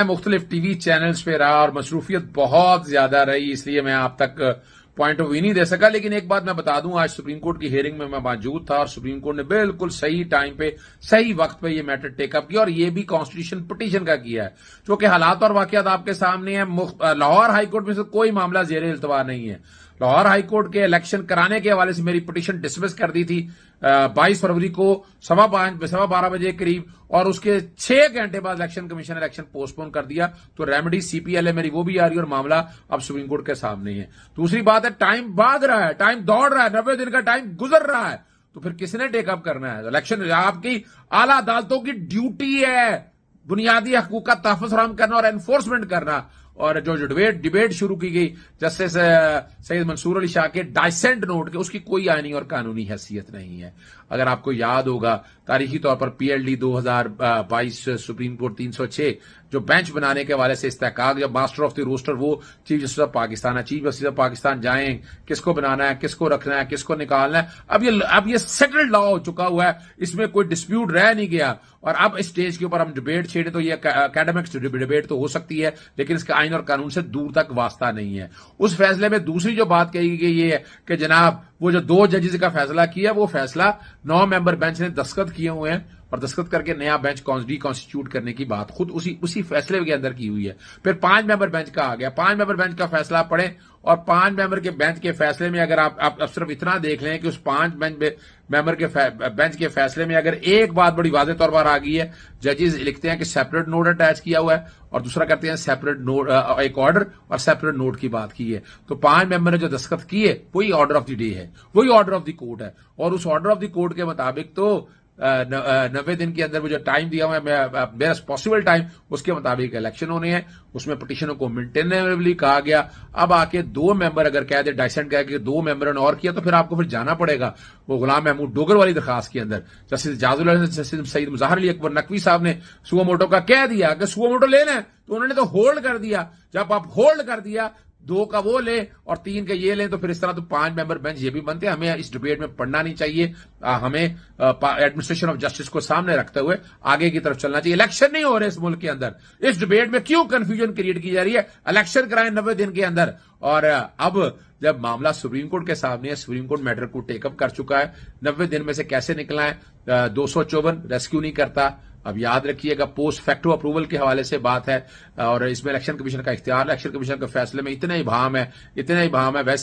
مختلف T V channels پہ رہا اور مصروفیت بہت زیادہ رہی، اس لیے میں آپ تک پوائنٹ آف ویو نہیں دے سکا. لیکن ایک بات میں بتا دوں، آج سپریم کورٹ کی ہیئرنگ میں موجود تھا اور سپریم کورٹ نے بالکل صحیح ٹائم پہ صحیح وقت پہ یہ میٹر ٹیک اپ کیا، اور یہ بھی کانسٹیٹیوشن پٹیشن کا کیا ہے. چونکہ حالات اور واقعات آپ کے سامنے ہیں. لاہور ہائی کورٹ میں سے کوئی معاملہ زیر التوا نہیں ہے. لاہور ہائی کورٹ کے الیکشن کرانے کے حوالے سے میری پٹیشن ڈسمس کر دی تھی 22 فروری کو 12:15 بجے قریب، اور اس کے 6 گھنٹے بعد الیکشن کمیشن نے الیکشن پوسٹ پون کر دیا. تو ریمیڈی سی پی ایل ہے میری، وہ بھی آ رہی ہے اور معاملہ اب سپریم کورٹ کے سامنے ہے. دوسری بات ہے، ٹائم بھاگ رہا ہے، ٹائم دوڑ رہا ہے، 90 دن کا ٹائم گزر رہا ہے. تو پھر کس نے ٹیک اپ کرنا ہے الیکشن؟ آپ کی اعلیٰ عدالتوں کی ڈیوٹی ہے بنیادی حقوق کا تحفظ فراہم کرنا اور انفورسمنٹ کرنا. اور جو ڈبیٹ شروع کی گئی جسٹس سید منصور علی شاہ کے ڈائسنٹ نوٹ کے، اس کی کوئی آئینی اور قانونی حیثیت نہیں ہے. اگر آپ کو یاد ہوگا، تاریخی طور پر P L D 2022 supreme court 306 جو بینچ بنانے کے حوالے سے استحقاق، جب ماسٹر آف دی روسٹر وہ چیف جسٹس آف پاکستان ہے، چیف جسٹس آف پاکستان جائیں کس کو بنانا ہے، کس کو رکھنا ہے، کس کو نکالنا ہے. اب یہ سیٹلڈ لا ہو چکا ہوا ہے، اس میں کوئی ڈسپیوٹ رہ نہیں گیا. اور اب اس اسٹیج کے اوپر ہم ڈبیٹ چھیڑیں تو یہ اکیڈمکس ڈبیٹ تو ہو سکتی ہے، لیکن اس کا آئین اور قانون سے دور تک واسطہ نہیں ہے. اس فیصلے میں دوسری جو بات کہی گئی یہ ہے کہ جناب وہ جو 2 ججز کا فیصلہ کیا، وہ فیصلہ 9 ممبر بینچ نے دستخط کیے ہوئے ہیں، اور دستخط کر کے نیا بینچ ریکانسٹیٹیوٹ کرنے کی بات خود اسی فیصلے کے اندر کی ہوئی ہے. پھر 5 ممبر بینچ کا آ گیا. 5 ممبر بینچ کا فیصلہ پڑھیں، اور 5 ممبر کے بینچ کے فیصلے میں اگر آپ صرف اتنا دیکھ لیں کہ اس 5 ممبر کے بینچ کے فیصلے میں اگر ایک بات بڑی واضح طور پر آ گئی ہے، ججز لکھتے ہیں کہ سیپریٹ نوٹ اٹیچ کیا ہوا ہے، اور دوسرا کرتے ہیں سیپریٹ نوٹ، ایک آرڈر اور سیپریٹ نوٹ کی بات کی ہے. تو 5 ممبر نے جو دستخط کیے وہی آرڈر آف دی ڈے ہے، وہی آرڈر آف دی کورٹ ہے. اور اس آرڈر آف دی کورٹ کے مطابق تو 90 دن کے اندر وہ جو ٹائم دیا ہوا ہے، بیسٹ پاسبل ٹائم، اس کے مطابق الیکشن ہونے ہیں. اس میں پٹیشنوں کو مینٹینیبلی کہا گیا. اب آ کے 2 ممبر اگر کہہ دے، ڈائسنٹ کہہ کے 2 ممبروں نے اور کیا، تو پھر آپ کو پھر جانا پڑے گا وہ غلام محمود ڈوگر والی درخواست کے اندر. جسٹس اعجاز اللہ، جسٹس سعید مظاہر علی اکبر نقوی صاحب نے سو موٹو کا کہہ دیا کہ سو موٹو لینا ہے، تو انہوں نے تو ہولڈ کر دیا. جب آپ ہولڈ کر دیا، 2 کا وہ لیں اور 3 کا یہ لیں، تو پھر اس طرح تو 5 ممبر بینچ یہ بھی بنتے ہیں. ہمیں اس ڈبیٹ میں پڑھنا نہیں چاہیے، ہمیں ایڈمنسٹریشن آف جسٹس کو سامنے رکھتے ہوئے آگے کی طرف چلنا چاہیے. الیکشن نہیں ہو رہے اس ملک کے اندر، اس ڈبیٹ میں کیوں کنفیوژن کریٹ کی جا رہی ہے؟ الیکشن کرائیں 90 دن کے اندر. اور اب جب معاملہ سپریم کورٹ کے سامنے ہے، سپریم کورٹ میٹر کو ٹیک اپ کر چکا ہے. 90 دن میں سے کیسے نکلا ہے؟ 254 ریسکیو نہیں کرتا. اب یاد رکھیے گا، پوسٹ فیکٹو اپروول کے حوالے سے بات ہے، اور اس میں الیکشن کمیشن کا اختیار، الیکشن کمیشن کے فیصلے میں اتنا ابہام ہے. ویسے